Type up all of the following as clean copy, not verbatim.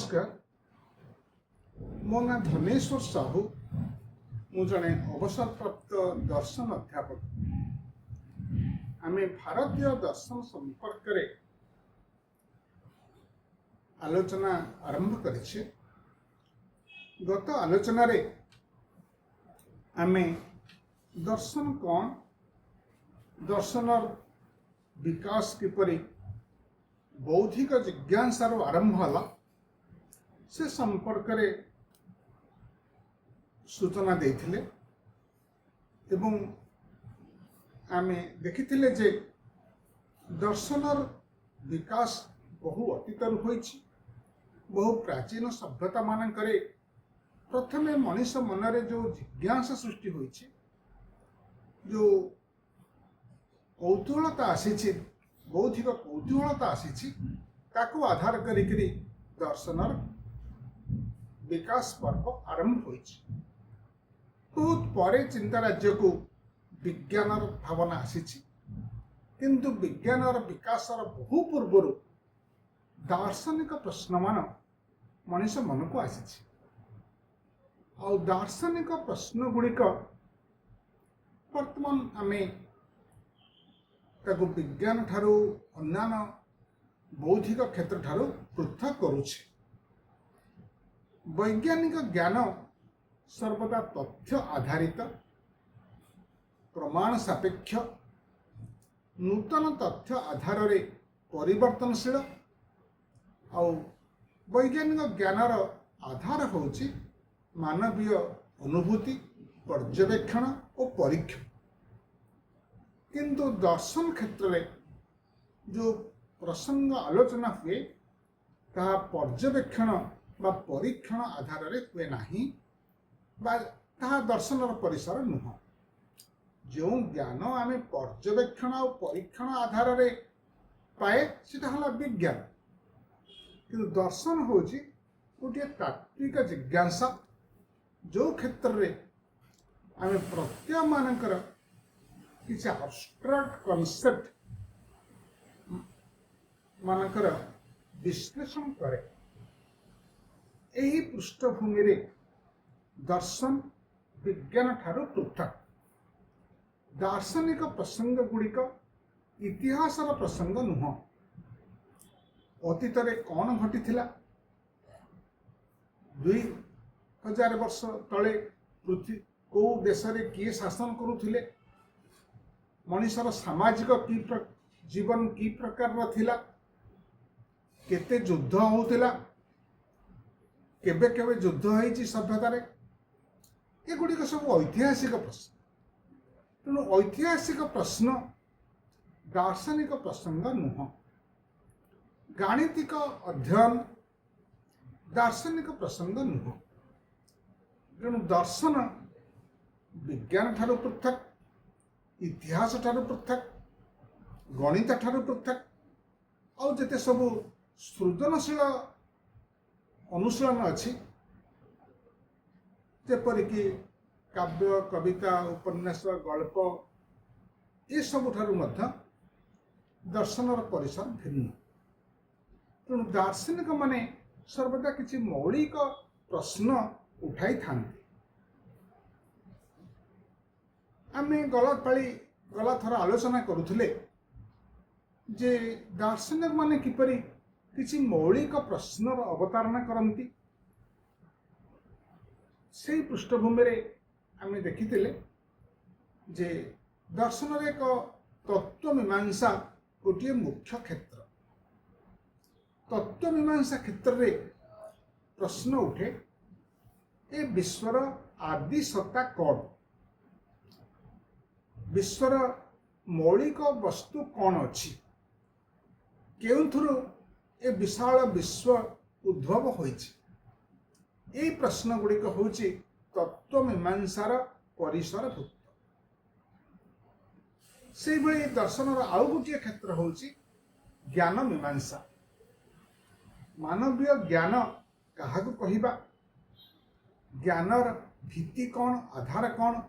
नमस्कार। मो ना धनेश्वर साहू। मु जड़े अवसरप्राप्त दर्शन अध्यापक। आम भारतीय दर्शन संपर्क में आलोचना आरंभ करेछे। गत आलोचना रे आम दर्शन कौन, दर्शनर विकास किपरि बौद्धिक जिज्ञासार आरंभ हला से संपर्क रे सूचना देथिले एवं आमे देखिथिले जे दर्शनर विकास बहु अतीतर होइछि। बहु प्राचीन सभ्यता मानकरे प्रथमे मनीष मनरे जो जिज्ञासा सृष्टि होइछि, जो कौतूहलता आसीछि, बौद्धिक कौतूहलता आसीछि, ताकू आधार करिकरी दर्शनर विकास पर्व आरंभ होइछि। बहुत परे चिंता राज्य को विज्ञानर भावना आसीछि, किंतु विज्ञानर विकासर बहु पूर्व दार्शनिक प्रश्न मान मनीष मन को आसीछि। आ दार्शनिक प्रश्न गुड़िक वर्तमान आमे ताकू विज्ञान ठारू अन्यान्य बौद्धिक क्षेत्र ठारू पृथक करुछे। वैज्ञानिक ज्ञान सर्वदा तथ्य आधारित, प्रमाण सापेक्ष, नूतन तथ्य आधार रे परिवर्तनशील। आउ वैज्ञानिक ज्ञानर आधार होउछि मानवीय अनुभूति, पर्यवेक्षण और परीक्षण। किंतु दर्शन क्षेत्र में जो प्रसंग आलोचना हुए ताहा पर्यवेक्षण बा परीक्षण आधार रे हुए नाही, बा ताहा दर्शनर परिसर नुह। जो ज्ञान आमे पर्यवेक्षण और परीक्षण आधार रे पाए सेटा हला विज्ञान। किंतु दर्शन होची गोटे तात्विक जिज्ञासा, जो क्षेत्र रे आमे प्रत्यय मानकर किसी अब्स्ट्रैक्ट कॉन्सेप्ट मानकर विश्लेषण करे। एही पृष्ठभूमि रे दर्शन विज्ञान ठारू पृथक। दार्शनिक प्रसंग गुड़िक इतिहासर प्रसंग नुह। अतीत रे कौन घटिथिला, 2000 वर्ष तले पृथ्वी को देश रे किए शासन करुथिले, मनीषर सामाजिक जीवन की प्रकार थिला, केते युद्ध होउथिला, केबे केबे युद्ध होइछि सभ्यता रे, ए गुड़िक सब ऐतिहासिक प्रश्न। तेणु ऐतिहासिक प्रश्न दार्शनिक प्रसंग नुह। गाणितिक अध्ययन दार्शनिक प्रसंग नुह। तेणु दर्शन विज्ञान ठारू पृथक, इतिहास ठारू पृथक, गणित ठारू पृथक। और जेते सब सृजनशील अनुशीलन अच्छी, जेपरिक काव्य, कविता, उपन्यास, गल्प, ये सब ठारू मध्य दर्शनर परिसर भिन्न। तेणु दार्शनिक माने सर्वदा किसी मौलिक प्रश्न उठाई थांती। आमे गला थर आलोचना करुथिले जे दार्शनिक माने किपरि किसी मौलिक प्रश्नर अवतारणा करती। से पृष्ठभूमि रे आमे देखिथिले जे दर्शन रे एक तत्वमीमांसा गोटे मुख्य क्षेत्र। तत्वमीमांसा क्षेत्र रे प्रश्न उठे, ए विश्वर आदि सत्ता कौन, विश्वर मौलिक वस्तु कौन अच्छी, केउथुरु ए विशाल विश्व उद्भव होइछि। यही प्रश्न गुड़िक होउछि तत्वमीमांसार परिसरभुक्त। से भली दर्शनर आउ गोटे क्षेत्र होउछि ज्ञान मीमांसा। मानवीय ज्ञान काहाकु कहिबा, ज्ञानर भित्ति कौन, आधार कौन,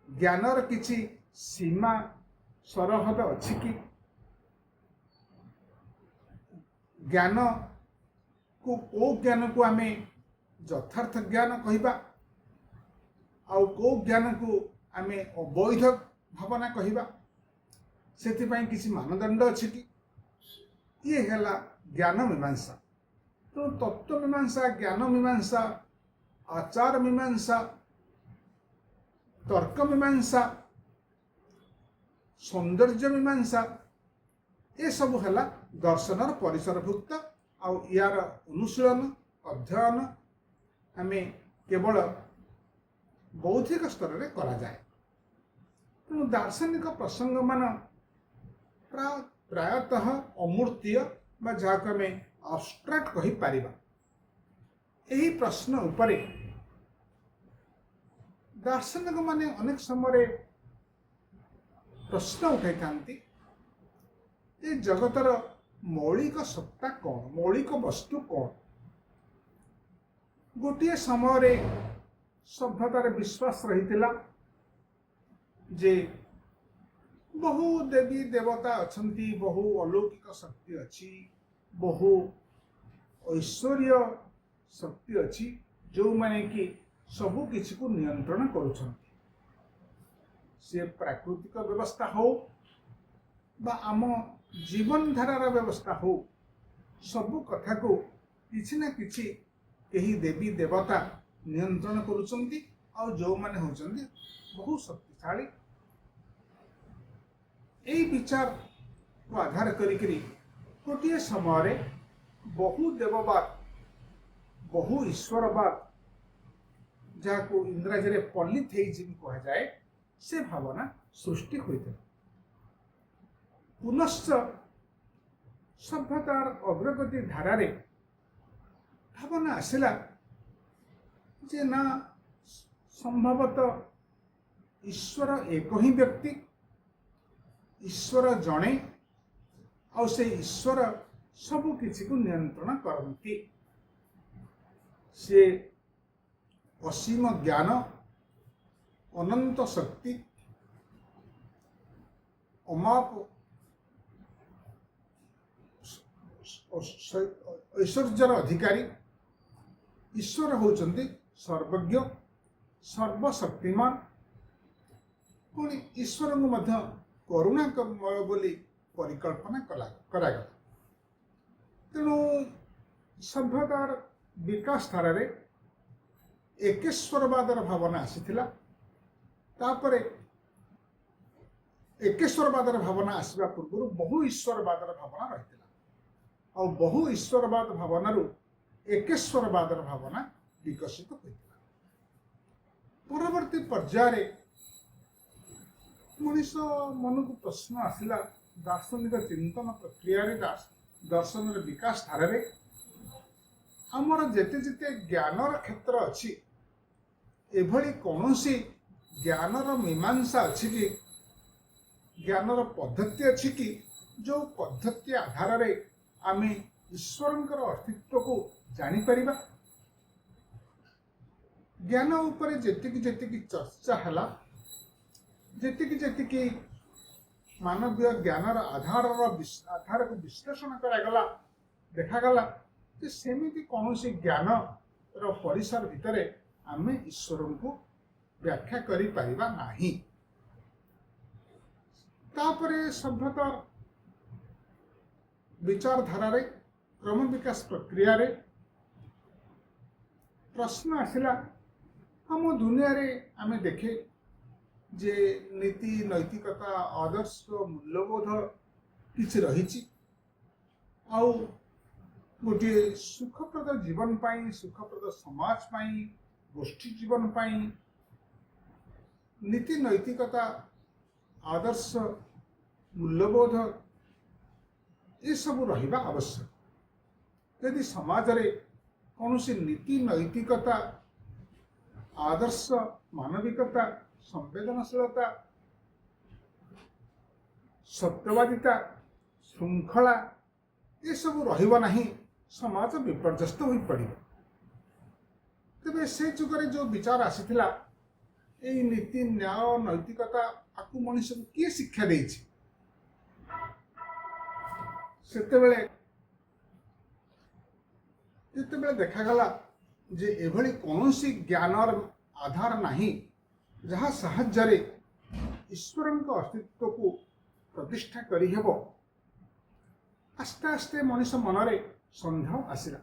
ज्ञानर किछि सीमा सरहद अछि कि, ज्ञान को ज्ञान को आमे यथार्थ ज्ञान कहबा आउ को ज्ञान को आमे अवैध भावना कहबा से किसी मानदंड अच्छी कि ये है ज्ञान मीमांसा। तो तत्व मीमांसा, ज्ञान मीमांसा, आचार मीमांसा, तर्क मीमांसा, सौंदर्य मीमांसा ये सब है दर्शनर परिसरभुक्त। आउ यार अनुशीलन अध्ययन आमे केवल बौद्धिक स्तर में करा जाए। तेणु दार्शनिक प्रसंग मान प्रायतः अमूर्तीय जहाँ को आम अब्स्ट्राक्ट कहि पारिबा। एही प्रश्न उपरे दार्शनिक माने अनेक समय प्रश्न उठाई थांती, ये जगतर मौलिक सत्ता कौन, मौलिक वस्तु कौन। गोटे समय सभ्यतार विश्वास रही जे बहु देवी देवता अछंती, बहु अलौकिक शक्ति अच्छी, बहु ऐश्वर्य शक्ति अच्छी जो माने कि सबु किसी को नियंत्रण करुछंती। से प्राकृतिक व्यवस्था हो बा आम जीवन धारार व्यवस्था हो, सबु कथा को किसी ना किसी कहीं देवी देवता नियंत्रण करुछंती और जो माने होचंती बहु शक्तिशाली। यही विचार को आधार करी गोटे समय बहु देववाद, बहु ईश्वरवाद जहाँ को इंग्राजी रे पॉलीथेइज्म कहा जाए, से भावना सृष्टि होता। पुनश्च सभ्यतार अग्रगति धारा रे भावना आसला जे ना संभवतः ईश्वर एक ही व्यक्ति, ईश्वर जणे और से ईश्वर सबु किसी को नियंत्रण करती। से असीम ज्ञान, अनंत शक्ति, अमाप ऐश्वर्यर अधिकारी। ईश्वर होचंती सर्वज्ञ, सर्वशक्तिमान। पुणी ईश्वर को मध्य करुणामय बोली परिकल्पना करागला। तेणु सभ्यतार विकास धारा रे एकेश्वरवादर भावना आसीथिला। तापरे एकेश्वरवादर भावना आसवा पूर्व बहु ईश्वरवादर भावना रहिथिला और बहु ईश्वरवाद भावनारू एकेश्वरवादर भावना विकसित होइथिला। परवर्ती पर्याय मनुष्य मन को प्रश्न आसला दार्शनिक चिंतन प्रक्रिया दर्शन विकास धारा रे आमर जेते जेते ज्ञानर क्षेत्र अच्छी एभली कौनसी ज्ञानर मीमांसा अच्छी कि ज्ञानर पद्धति अच्छी कि जो पद्धति आधार रे आमे ईश्वरंकर अस्तित्व को जानी परिबा। ज्ञान उपरे जेतिकी जेतिकी चर्चा हला, जेतिकी जेतिकी मानवीय ज्ञानर आधार को विश्लेषण करागला, देखागला जे सेमिति कौनसी ज्ञान परिसर भितर आमे ईश्वर को व्याख्या करि परिबा नाही। तापरे सभ्यता विचारधारा रे क्रम विकास प्रक्रिया रे प्रश्न आसिला हम दुनिया रे आमे देखे जे नीति नैतिकता आदर्श मूल्यबोध किछि रहिछि आउ गोटे सुखप्रद जीवन पाई, सुखप्रद समाज पाई, गोष्ठी जीवन पाई नीति नैतिकता आदर्श मूल्यबोध ये सब रहिबा आवश्यक। यदि समाज रे कौनसी नीति नैतिकता आदर्श मानविकता संवेदनशीलता सत्यवादिता श्रृंखला ये सब रहिबा नहीं, समाज विपर्यस्त हो पड़िबा। तेबे से जुगरे जो विचार आसीथिला एई नीति न्याय नैतिकता आकु मनुष्य को किए शिक्षा देछि, सेतेबेले ଯେତେବେଳେ ଦେଖାଗଲା ଯେ ଏଭଳି କୌଣସି ଜ୍ଞାନର ଆଧାର ନାହିଁ ଯାହା ସାହାଯ୍ୟରେ ଈଶ୍ୱରଙ୍କ ଅସ୍ତିତ୍ୱକୁ ପ୍ରତିଷ୍ଠା କରିହେବ, ଆସ୍ତେ ଆସ୍ତେ ମଣିଷ ମନରେ ସନ୍ଦେହ ଆସିଲା।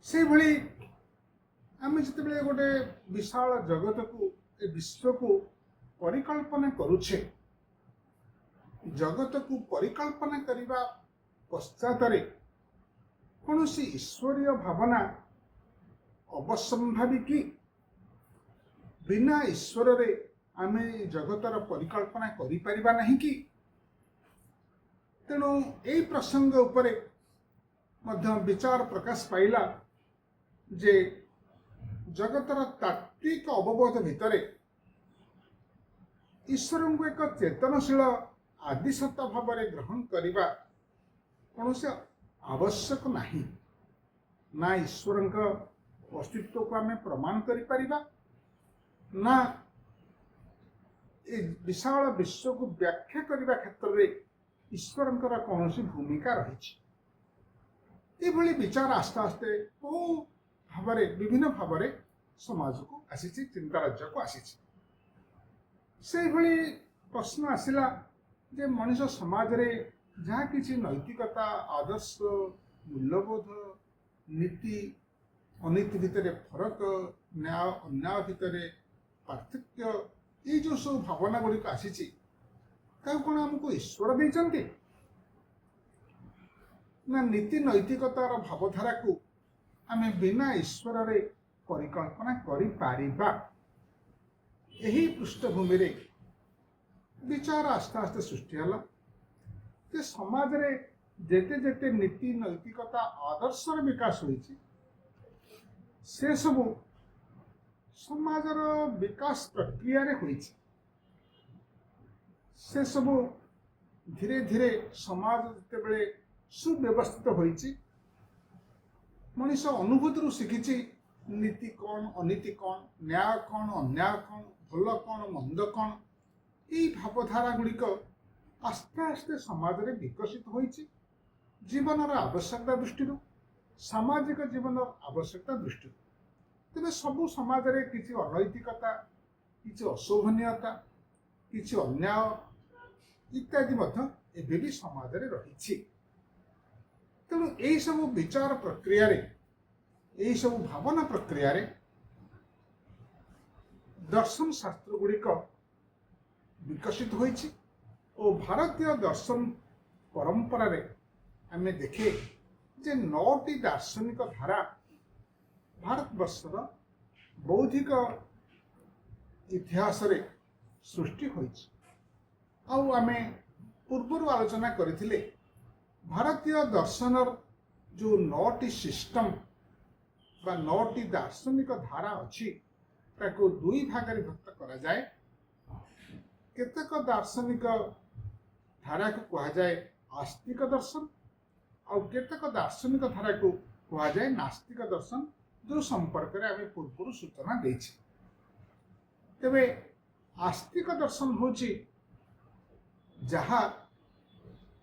ସେଇଭଳି ଆମେ ଯେତେବେଳେ ଗୋଟେ ବିଶାଳ ଜଗତକୁ, ଏ ବିଶ୍ୱକୁ ପରିକଳ୍ପନା କରୁଛେ, ଜଗତକୁ ପରିକଳ୍ପନା କରିବା ପଶ୍ଚାତରେ କୌଣସି ଈଶ୍ୱରୀୟ ଭାବନା ଅବସମ୍ଭାବୀ କି? ବିନା ଈଶ୍ୱରରେ ଆମେ ଜଗତର ପରିକଳ୍ପନା କରିପାରିବା ନାହିଁ କି? ତେଣୁ ଏହି ପ୍ରସଙ୍ଗ ଉପରେ ମଧ୍ୟ ବିଚାର ପ୍ରକାଶ ପାଇଲା ଯେ ଜଗତର ତାତ୍ତ୍ୱିକ ଅବବୋଧ ଭିତରେ ଈଶ୍ୱରଙ୍କୁ ଏକ ଚେତନଶୀଳ ଆଦିସତ୍ତା ଭାବରେ ଗ୍ରହଣ କରିବା କୌଣସି ଆବଶ୍ୟକ ନାହିଁ। ନା ଈଶ୍ୱରଙ୍କ ଅସ୍ତିତ୍ୱକୁ ଆମେ ପ୍ରମାଣ କରିପାରିବା, ନା ଏ ବିଶାଳ ବିଶ୍ୱକୁ ବ୍ୟାଖ୍ୟା କରିବା କ୍ଷେତ୍ରରେ ଈଶ୍ୱରଙ୍କର କୌଣସି ଭୂମିକା ରହିଛି। ଏଭଳି ବିଚାର ଆସ୍ତେ ଆସ୍ତେ ବହୁ ଭାବରେ, ବିଭିନ୍ନ ଭାବରେ ସମାଜକୁ ଆସିଛି, ଚିନ୍ତାରାଜ୍ୟକୁ ଆସିଛି। ସେଇଭଳି ପ୍ରଶ୍ନ ଆସିଲା ଯେ ମଣିଷ ସମାଜରେ ଯାହା କିଛି ନୈତିକତା, ଆଦର୍ଶ, ମୂଲ୍ୟବୋଧ, ନୀତି ଅନୀତି ଭିତରେ ଫରକ, ନ୍ୟାୟ ଅନ୍ୟାୟ ଭିତରେ ପାର୍ଥକ୍ୟ, ଏଇ ଯେଉଁ ସବୁ ଭାବନା ଗୁଡ଼ିକ ଆସିଛି, ତାକୁ କ'ଣ ଆମକୁ ଈଶ୍ୱର ଦେଇଛନ୍ତି? ନା ନୀତି ନୈତିକତାର ଭାବଧାରାକୁ ଆମେ ବିନା ଈଶ୍ୱରରେ ପରିକଳ୍ପନା କରିପାରିବା? ଏହି ପୃଷ୍ଠଭୂମିରେ ବିଚାର ଆସ୍ତେ ଆସ୍ତେ ସୃଷ୍ଟି ହେଲା ଯେ ସମାଜରେ ଯେତେ ଯେତେ ନୀତି ନୈତିକତା ଆଦର୍ଶର ବିକାଶ ହୋଇଛି, ସେସବୁ ସମାଜର ବିକାଶ ପ୍ରକ୍ରିୟାରେ ହୋଇଛି। ସେସବୁ ଧୀରେ ଧୀରେ ସମାଜ ଯେତେବେଳେ ସୁବ୍ୟବସ୍ଥିତ ହୋଇଛି, ମଣିଷ ଅନୁଭୂତିରୁ ଶିଖିଛି ନୀତି କ'ଣ, ଅନୀତି କ'ଣ, ନ୍ୟାୟ କ'ଣ, ଅନ୍ୟାୟ କ'ଣ, ଭଲ କ'ଣ, ମନ୍ଦ କ'ଣ, এই ଭାବଧାରା ଗୁଡ଼ିକ ଆସ୍ତେ ଆସ୍ତେ ସମାଜରେ ବିକଶିତ ହୋଇଛି। ଜୀବନର ଆବଶ୍ୟକତା ଦୃଷ୍ଟିରୁ, ସାମାଜିକ ଜୀବନର ଆବଶ୍ୟକତା ଦୃଷ୍ଟିରୁ। ତେବେ ସବୁ ସମାଜରେ କିଛି ଅନୈତିକତା, କିଛି ଅଶୋଭନୀୟତା, କିଛି ଅନ୍ୟାୟ ଇତ୍ୟାଦି ମଧ୍ୟ ଏବେ ବି ସମାଜରେ ରହିଛି। ତେଣୁ ଏହିସବୁ ବିଚାର ପ୍ରକ୍ରିୟାରେ, ଏହିସବୁ ଭାବନା ପ୍ରକ୍ରିୟାରେ ଦର୍ଶନ ଶାସ୍ତ୍ର ଗୁଡ଼ିକ ବିକଶିତ ହୋଇଛି ଓ ଭାରତୀୟ ଦର୍ଶନ ପରମ୍ପରାରେ ଆମେ ଦେଖେ ଯେ 9ଟି ଦାର୍ଶନିକ ଧାରା ଭାରତବର୍ଷର ବୌଦ୍ଧିକ ଇତିହାସରେ ସୃଷ୍ଟି ହୋଇଛି। ଆଉ ଆମେ ପୂର୍ବରୁ ଆଲୋଚନା କରିଥିଲେ ଭାରତୀୟ ଦର୍ଶନର ଯେଉଁ 9ଟି ସିଷ୍ଟମ ବା 9ଟି ଦାର୍ଶନିକ ଧାରା ଅଛି, ତାକୁ ଦୁଇ ଭାଗରେ ବିଭକ୍ତ କରାଯାଏ। କେତେକ ଦାର୍ଶନିକ ଧାରାକୁ କୁହାଯାଏ ଆସ୍ତିକ ଦର୍ଶନ, ଆଉ କେତେକ ଦାର୍ଶନିକ ଧାରାକୁ କୁହାଯାଏ ନାସ୍ତିକ ଦର୍ଶନ, ଯେଉଁ ସମ୍ପର୍କରେ ଆମେ ପୂର୍ବରୁ ସୂଚନା ଦେଇଛେ। ତେବେ ଆସ୍ତିକ ଦର୍ଶନ ହେଉଛି ଯାହା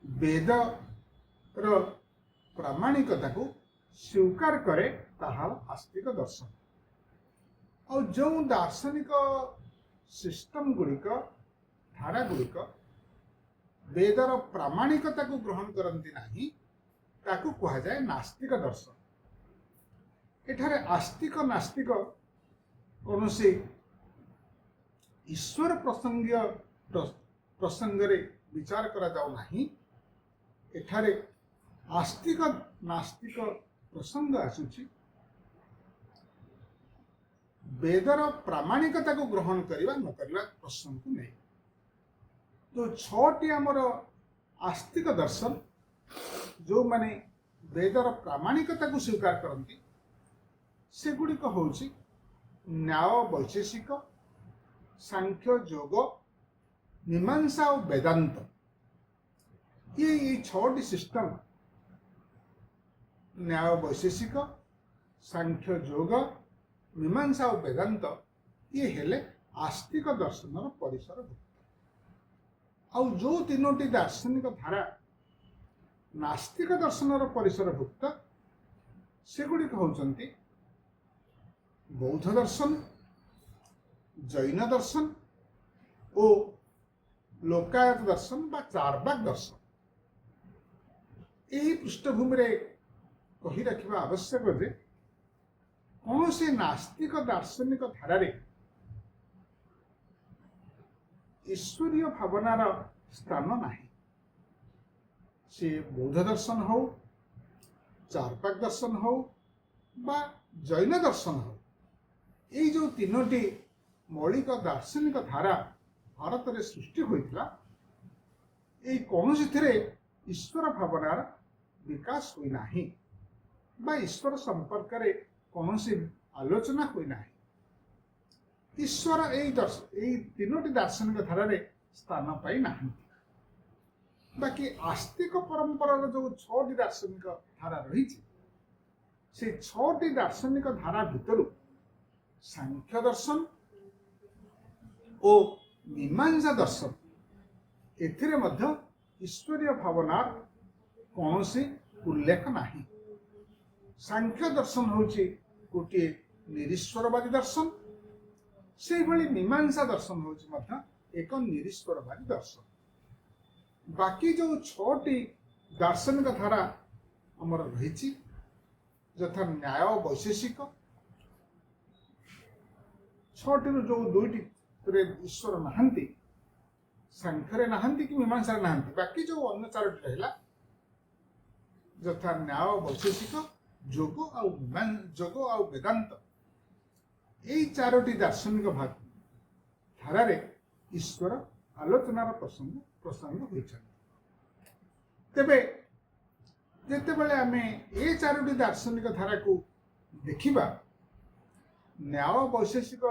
ବେଦର ପ୍ରାମାଣିକତାକୁ ସ୍ୱୀକାର କରେ, ତାହା ଆସ୍ତିକ ଦର୍ଶନ। ଆଉ ଯେଉଁ ଦାର୍ଶନିକ ସିଷ୍ଟମ ଗୁଡ଼ିକ, ଧାରା ଗୁଡ଼ିକ ବେଦର ପ୍ରାମାଣିକତାକୁ ଗ୍ରହଣ କରନ୍ତି ନାହିଁ, ତାକୁ କୁହାଯାଏ ନାସ୍ତିକ ଦର୍ଶନ। ଏଠାରେ ଆସ୍ତିକ ନାସ୍ତିକ କୌଣସି ଈଶ୍ୱର ପ୍ରସଙ୍ଗରେ ବିଚାର କରାଯାଉ ନାହିଁ। ଏଠାରେ ଆସ୍ତିକ ନାସ୍ତିକ ପ୍ରସଙ୍ଗ ଆସୁଛି ବେଦର ପ୍ରାମାଣିକତାକୁ ଗ୍ରହଣ କରିବା ନ କରିବା ପ୍ରସଙ୍ଗକୁ ନେଇ। ଯେଉଁ 6ଟି ଆମର ଆସ୍ତିକ ଦର୍ଶନ, ଯେଉଁମାନେ ବେଦର ପ୍ରାମାଣିକତାକୁ ସ୍ୱୀକାର କରନ୍ତି, ସେଗୁଡ଼ିକ ହେଉଛି ନ୍ୟାୟ ବୈଶେଷିକ, ସାଂଖ୍ୟ ଯୋଗ, ମୀମାଂସା ଓ ବେଦାନ୍ତ। ଏଇ 6ଟି ସିଷ୍ଟମ, ନ୍ୟାୟ ବୈଶେଷିକ, ସାଂଖ୍ୟ ଯୋଗ, ମୀମାଂସା ଓ ବେଦାନ୍ତ, ଇଏ ହେଲେ ଆସ୍ତିକ ଦର୍ଶନର ପରିସରଭୁକ୍ତ। ଆଉ ଯେଉଁ 3ଟି ଦାର୍ଶନିକ ଧାରା ନାସ୍ତିକ ଦର୍ଶନର ପରିସରଭୁକ୍ତ, सेगुड़िक होउचंती बौद्ध दर्शन, जैन दर्शन और लोकायत दर्शन बा चारवाक दर्शन। यही पृष्ठभूमि रे कही रखिबा आवश्यक जे कौन से नास्तिक दार्शनिक धारा ईश्वरीय भावनार स्थान नाही। से बौद्ध दर्शन हो, चारवाक दर्शन हो बा जैन दर्शन हो, ये जो तीनोटी मौलिक दार्शनिक धारा भारत में सृष्टि होइतिला, ये कौन थे ईश्वर भावनार विकास हुई नाही बा ईश्वर संपर्क रे कौन आलोचना हुई नाही। ईश्वर यही तीनोटी दार्शनिक धारा रे स्थान पाई नाही। बाकी आस्तिक परंपरार जो 6टी दार्शनिक धारा रही, से 6टी दार्शनिक धारा भितर सांख्य दर्शन और मीमांसा दर्शन एथिरे मध्य ईश्वरीय भावनार कौन उल्लेख नाही। सांख्य दर्शन होची गोटे निरीश्वरवादी दर्शन, से भली मीमांसा दर्शन होची मध्य एक निरीश्वरवादी दर्शन। बाकी जो 6टी दार्शनिक धारा आमर रही, यथा न्याय वैशेषिक, 6टी जो 2टी ईश्वर नहांती, सांख्य नहांती कि मीमांसा नहांती, बाकी जो अन्य 4टी रहिला यथा न्याय वैशेषिक, जोग आ वेदांत, यही 4टी दार्शनिक भाग धारा रे ईश्वर आलोचनार प्रसंग होइछन। तेबे जेतेबेले आमे ए 4टी दार्शनिक धारा को देखिबा, न्याय वैशेषिक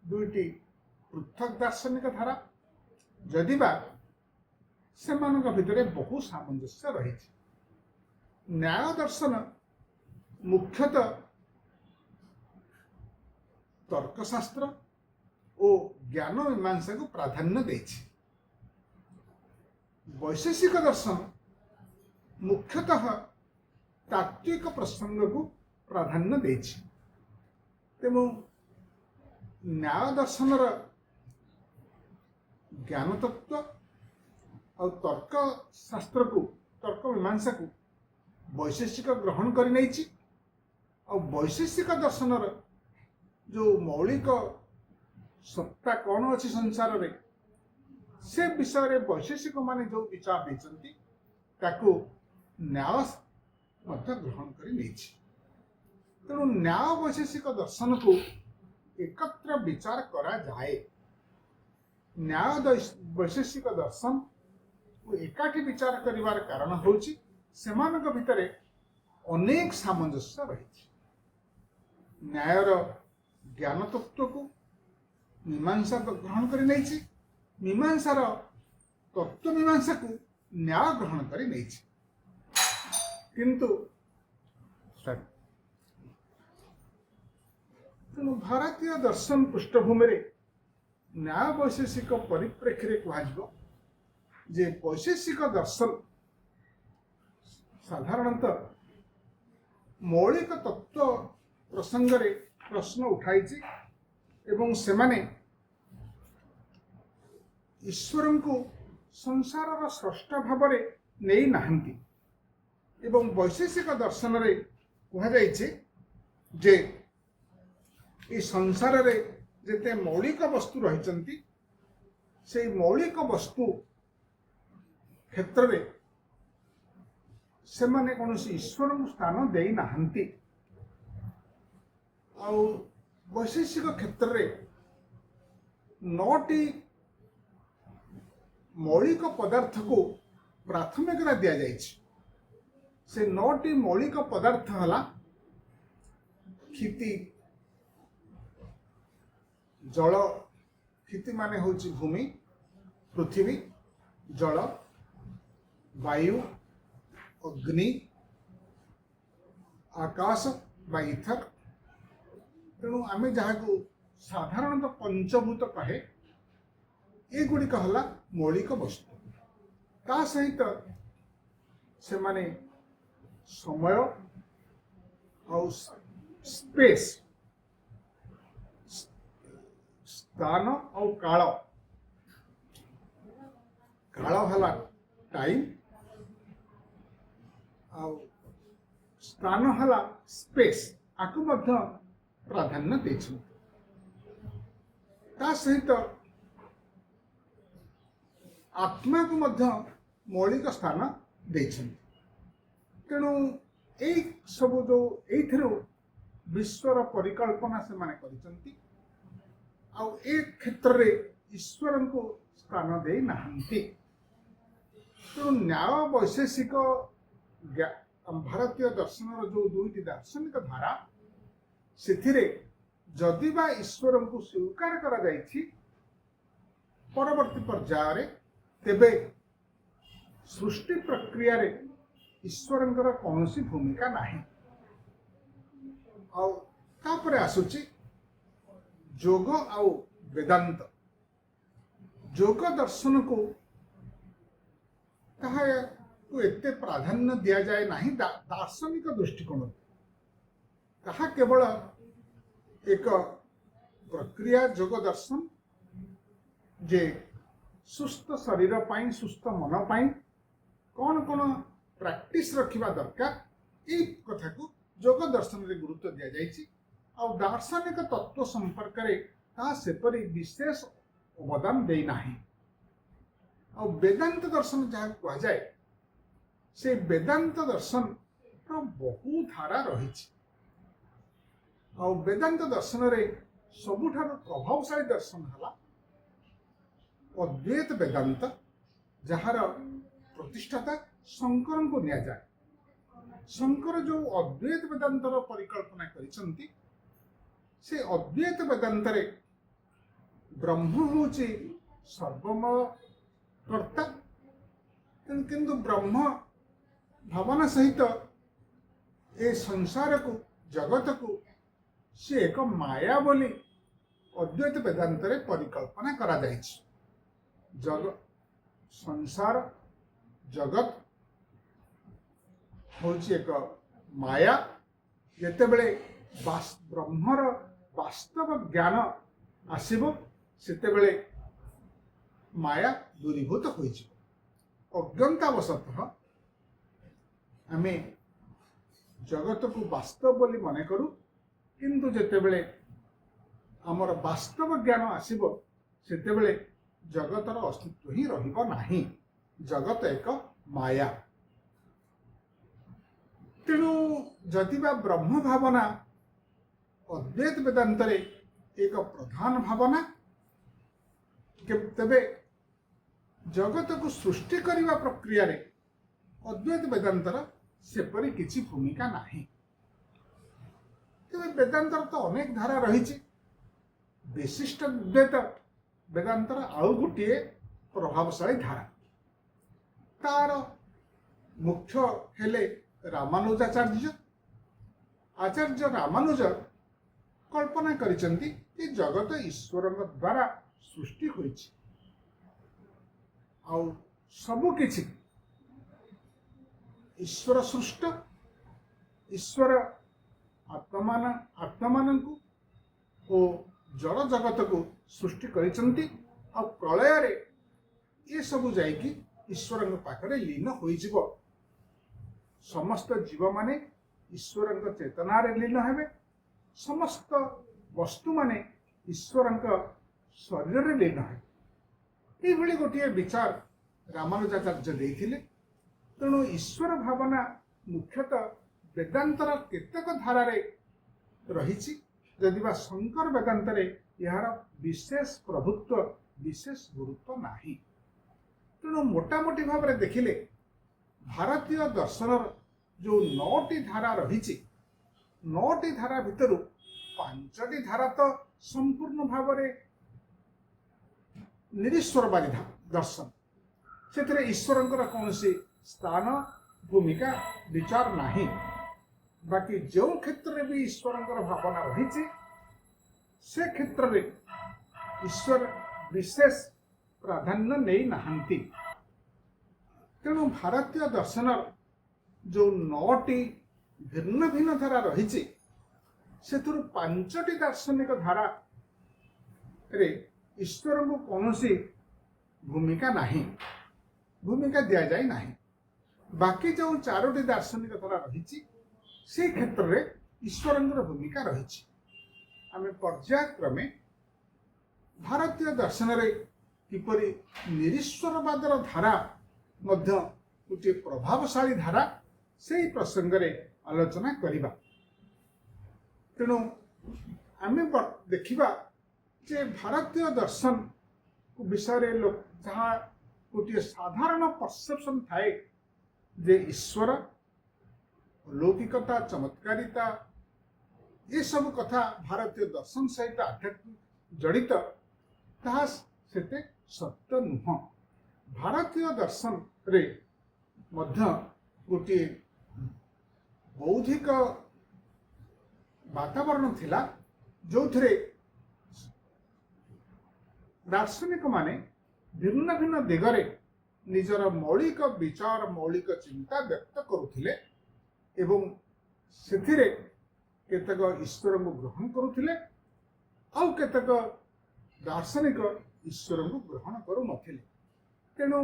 2टी पृथक दार्शनिक धारा, जदिबा सेमानक भितरे बहु सामंजस्य रहिछि। न्याय दर्शन मुख्यतः तर्कशास्त्र और ज्ञान मीमांसा को प्राधान्य देछि। वैशेषिक दर्शन मुख्यतः तात्विक प्रसंग को प्राधान्य देछि। तेणु न्याय दर्शन ज्ञान तत्व और तर्क शास्त्र को, तर्क मीमांसा को वैशेषिक ग्रहण कर नहीं, और वैशेषिक दर्शन जो मौलिक सत्ता कौन अच्छी संसार रे, से विषय रे वैशेषिक माने जो विचार देचंती ताको न्याय मध्य ग्रहण कर नहीं। तेणु न्याय वैशेषिक दर्शन को एकत्र विचार करा जाए। न्याय वैशेषिक दर्शन को एकाठी विचार करिवार कारण होची सेमानक भितरे अनेक सामंजस्य रही। न्यायर ज्ञान तत्व को मीमांसा ग्रहण कर नहीं, मीमांसार तत्व मीमांसा को न्याय ग्रहण कर नहीं। किंतु भारतीय दर्शन पृष्ठभूमि रे न्याय वैशेषिक परिप्रेक्षी कह जे वैशेषिक दर्शन साधारणतः मौलिक तत्व प्रसंग रे प्रश्न उठाई एवं सेमाने ईश्वर को संसार स्रष्टा भाव में नहीं नाहंती। एवं वैशेषिक दर्शन रे कह जे ये संसार रे जेते मौलिक वस्तु रही, से मौलिक वस्तु क्षेत्र में से माने कौन ईश्वर को स्थान दे नाहंती। वैशेषिक क्षेत्र में 9टी मौलिक पदार्थ को प्राथमिकता दि जाए। से 9टी मौलिक पदार्थ हला क्षिति, जल, क्षिति माने होची भूमि, पृथ्वी, जल, वायु, अग्नि, आकाश बा इथर। तेणु आम जहाँ को साधारणतः पंचभूत कहे, ये गुड़िक है मौलिक वस्तु। ता सहित से माने समय, ଆଉ ସ୍ପେସ୍ ସ୍ଥାନ ଆଉ କାଳ କାଳ ହେଲା ଟାଇମ୍ ଆଉ ସ୍ଥାନ ହେଲା ସ୍ପେସ୍ ଆକୁ ମଧ୍ୟ ପ୍ରାଧାନ୍ୟ ଦେଇଛନ୍ତି। ତା ସହିତ ଆତ୍ମାକୁ ମଧ୍ୟ ମୌଳିକ ସ୍ଥାନ ଦେଇଛନ୍ତି। ତେଣୁ ଏଇ ସବୁ ଯୋଉ ଏଇଥିରୁ ବିଶ୍ୱର ପରିକଳ୍ପନା ସେମାନେ କରିଛନ୍ତି ଆଉ ଏ କ୍ଷେତ୍ରରେ ଈଶ୍ୱରଙ୍କୁ ସ୍ଥାନ ଦେଇ ନାହାନ୍ତି। ତେଣୁ ନ୍ୟାୟ ବୈଶେଷିକ ଭାରତୀୟ ଦର୍ଶନର ଯୋଉ ଦୁଇଟି ଦାର୍ଶନିକ ଧାରା ସେଥିରେ ଯଦି ବା ଈଶ୍ୱରଙ୍କୁ ସ୍ୱୀକାର କରାଯାଇଛି ପରବର୍ତ୍ତୀ ପର୍ଯ୍ୟାୟରେ ତେବେ ସୃଷ୍ଟି ପ୍ରକ୍ରିୟାରେ ଈଶ୍ୱରଙ୍କର କୌଣସି ଭୂମିକା ନାହିଁ। ଆଉ ତାପରେ ଆସୁଛି ଯୋଗ ଆଉ ବେଦାନ୍ତ। ଯୋଗ ଦର୍ଶନକୁ ତାହାକୁ ଏତେ ପ୍ରାଧାନ୍ୟ ଦିଆଯାଏ ନାହିଁ ଦାର୍ଶନିକ ଦୃଷ୍ଟିକୋଣରୁ। ତାହା କେବଳ ଏକ ପ୍ରକ୍ରିୟା ଯୋଗ ଦର୍ଶନ ଯେ ସୁସ୍ଥ ଶରୀର ପାଇଁ ସୁସ୍ଥ ମନ ପାଇଁ କ'ଣ କ'ଣ ପ୍ରାକ୍ଟିସ୍ ରଖିବା ଦରକାର ଏଇ କଥାକୁ ଯୋଗ ଦର୍ଶନରେ ଗୁରୁତ୍ୱ ଦିଆଯାଇଛି। ଆଉ ଦାର୍ଶନିକ ତତ୍ତ୍ୱ ସମ୍ପର୍କରେ ତାହା ସେପରି ବିଶେଷ ଅବଦାନ ଦେଇନାହିଁ। ଆଉ ବେଦାନ୍ତ ଦର୍ଶନ ଯାହାକୁ କୁହାଯାଏ ସେ ବେଦାନ୍ତ ଦର୍ଶନର ବହୁ ଧାରା ରହିଛି। ଆଉ ବେଦାନ୍ତ ଦର୍ଶନରେ ସବୁଠାରୁ ପ୍ରଭାବଶାଳୀ ଦର୍ଶନ ହେଲା ଅଦ୍ୱୈତ ବେଦାନ୍ତ, ଯାହାର ପ୍ରତିଷ୍ଠାତା ଶଙ୍କରଙ୍କୁ ନିଆଯାଏ। ଶଙ୍କର ଯୋଉ ଅଦ୍ୱୈତ ବେଦାନ୍ତର ପରିକଳ୍ପନା କରିଛନ୍ତି ସେ ଅଦ୍ୱୈତ ବେଦାନ୍ତରେ ବ୍ରହ୍ମ ହେଉଛି ସର୍ବମୟ କର୍ତ୍ତା, କିନ୍ତୁ ବ୍ରହ୍ମ ଭାବନା ସହିତ ଏ ସଂସାରକୁ ଜଗତକୁ ସେ ଏକ ମାୟା ବୋଲି ଅଦ୍ୱୈତ ବେଦାନ୍ତରେ ପରିକଳ୍ପନା କରାଯାଇଛି। ସଂସାର ଜଗତ ହେଉଛି ଏକ ମାୟା। ଯେତେବେଳେ ବ୍ରହ୍ମର ବାସ୍ତବ ଜ୍ଞାନ ଆସିବ ସେତେବେଳେ ମାୟା ଦୂରୀଭୂତ ହୋଇଯିବ। ଅଜ୍ଞତାବଶତଃ ଆମେ ଜଗତକୁ ବାସ୍ତବ ବୋଲି ମନେ କରୁ, କିନ୍ତୁ ଯେତେବେଳେ ଆମର ବାସ୍ତବ ଜ୍ଞାନ ଆସିବ ସେତେବେଳେ ଜଗତର ଅସ୍ତିତ୍ୱ ହିଁ ରହିବ ନାହିଁ। ଜଗତ ଏକ ମାୟା। ତେଣୁ ଯଦି ବା ବ୍ରହ୍ମ ଭାବନା ଅଦ୍ୱୈତ ବେଦାନ୍ତରେ ଏକ ପ୍ରଧାନ ଭାବନା, ତେବେ ଜଗତକୁ ସୃଷ୍ଟି କରିବା ପ୍ରକ୍ରିୟାରେ ଅଦ୍ୱୈତ ବେଦାନ୍ତର ସେପରି କିଛି ଭୂମିକା ନାହିଁ। ତେବେ ବେଦାନ୍ତର ତ ଅନେକ ଧାରା ରହିଛି। ବିଶିଷ୍ଟ ଦ୍ୱୈତ ବେଦାନ୍ତର ଆଉ ଗୋଟିଏ ପ୍ରଭାବଶାଳୀ ଧାରା। ତାର ମୁଖ୍ୟ ହେଲେ ରାମାନୁଜାଚାର୍ଯ୍ୟ। ଆଚାର୍ଯ୍ୟ ରାମାନୁଜ କଳ୍ପନା କରିଛନ୍ତି ଯେ ଜଗତ ଈଶ୍ୱରଙ୍କ ଦ୍ୱାରା ସୃଷ୍ଟି ହୋଇଛି ଆଉ ସବୁ କିଛି ଈଶ୍ୱର ସୃଷ୍ଟ। ଈଶ୍ୱର ଆତ୍ମାମାନଙ୍କୁ ଓ ଜଳ ଜଗତକୁ ସୃଷ୍ଟି କରିଛନ୍ତି ଆଉ ପ୍ରଳୟରେ ଏସବୁ ଯାଇକି ଈଶ୍ୱରଙ୍କ ପାଖରେ ଲୀନ ହୋଇଯିବ। ସମସ୍ତ ଜୀବମାନେ ଈଶ୍ୱରଙ୍କ ଚେତନାରେ ଲୀନ ହେବେ, ସମସ୍ତ ବସ୍ତୁମାନେ ଈଶ୍ୱରଙ୍କ ଶରୀରରେ ଲୀନ ହେବେ। ଏଇଭଳି ଗୋଟିଏ ବିଚାର ରାମାନୁଜାଚାର୍ଯ୍ୟ ଦେଇଥିଲେ। ତେଣୁ ଈଶ୍ୱର ଭାବନା ମୁଖ୍ୟତଃ ବେଦାନ୍ତର କେତେକ ଧାରାରେ ରହିଛି, ଯଦିବା ଶଙ୍କର ବେଦାନ୍ତରେ ଏହାର ବିଶେଷ ପ୍ରଭୁତ୍ୱ ବିଶେଷ ଗୁରୁତ୍ୱ ନାହିଁ। ତେଣୁ ମୋଟାମୋଟି ଭାବରେ ଦେଖିଲେ ଭାରତୀୟ ଦର୍ଶନର ଯୋଉ 9ଟି ଧାରା ରହିଛି, 9ଟି ଧାରା ଭିତରୁ 5ଟି ଧାରା ତ ସମ୍ପୂର୍ଣ୍ଣ ଭାବରେ ନିରୀଶ୍ୱରବାଦୀ ଦର୍ଶନ। ସେଥିରେ ଈଶ୍ୱରଙ୍କର କୌଣସି ସ୍ଥାନ ଭୂମିକା ବିଚାର ନାହିଁ। ବାକି ଯେଉଁ କ୍ଷେତ୍ରରେ ବି ଈଶ୍ୱରଙ୍କର ଭାବନା ରହିଛି ସେ କ୍ଷେତ୍ରରେ ଈଶ୍ୱର ବିଶେଷ ପ୍ରାଧାନ୍ୟ ନେଇ ନାହାନ୍ତି। ତେଣୁ ଭାରତୀୟ ଦର୍ଶନର ଯୋଉ 9ଟି भिन्न भिन्न धारा रही से पांचटी दार्शनिक धारा रे ईश्वर को कौन भूमिका नहीं, भूमिका दि जाए नहीं। बाकी जो चारोटी दार्शनिक धारा रही से क्षेत्र में ईश्वर भूमिका रही। आम पर्यायक्रमे भारतीय दर्शन रे किपरि निरीश्वरवादर धारा मध्य गोटे प्रभावशाली धारा से प्रसंग रे आलोचना करिबा। तेणु आम देखिबा जे भारतीय दर्शन विषय रे लोक जहाँ गोटे साधारण परसेप्शन थाए जे ईश्वर, अलौकिकता, चमत्कारिता ये सब कथा भारतीय दर्शन सहित आध्यात्मिक जड़ित ताहा सेते सत्य नुह। भारतीय दर्शन रे मध्य गोटे बौद्धिक वातावरण थिला जो थे दार्शनिक माने भिन्न भिन्न दिगरे निजर मौलिक विचार, मौलिक चिंता व्यक्त करुथिले एवं सेथिरे केतक ईश्वर को ग्रहण करुथिले आउ केतक दार्शनिक ईश्वर को ग्रहण करू नथिले। तेणु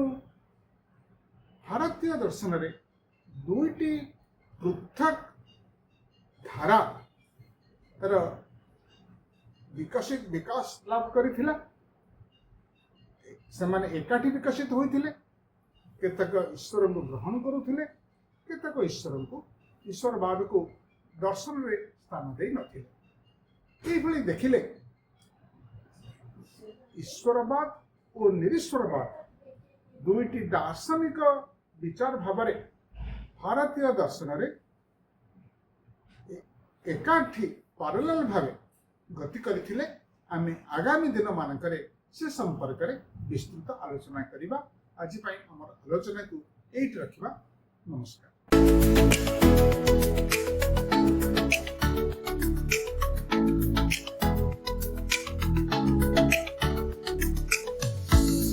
भारतीय दर्शन रे दुईटी पृथक धारा विकसित विकास लाभ करिथिला। सेमाने एकाठी विकसित होइथिले, केतक ईश्वर को ग्रहण करुथिले, केतक ईश्वरवाद को दर्शन रे स्थान दे नथिले। एभली देखिले ईश्वरवाद और निरीश्वरवाद दुईटी दार्शनिक विचार भावरे भारतीय दर्शन रे एकाठी पैरेलल भावे गति करथिले। आमे आगामी दिन मानकरे से संपर्क रे विस्तृत आलोचना करिबा। आज पई हमर आलोचना को एट रखिबा। नमस्कार।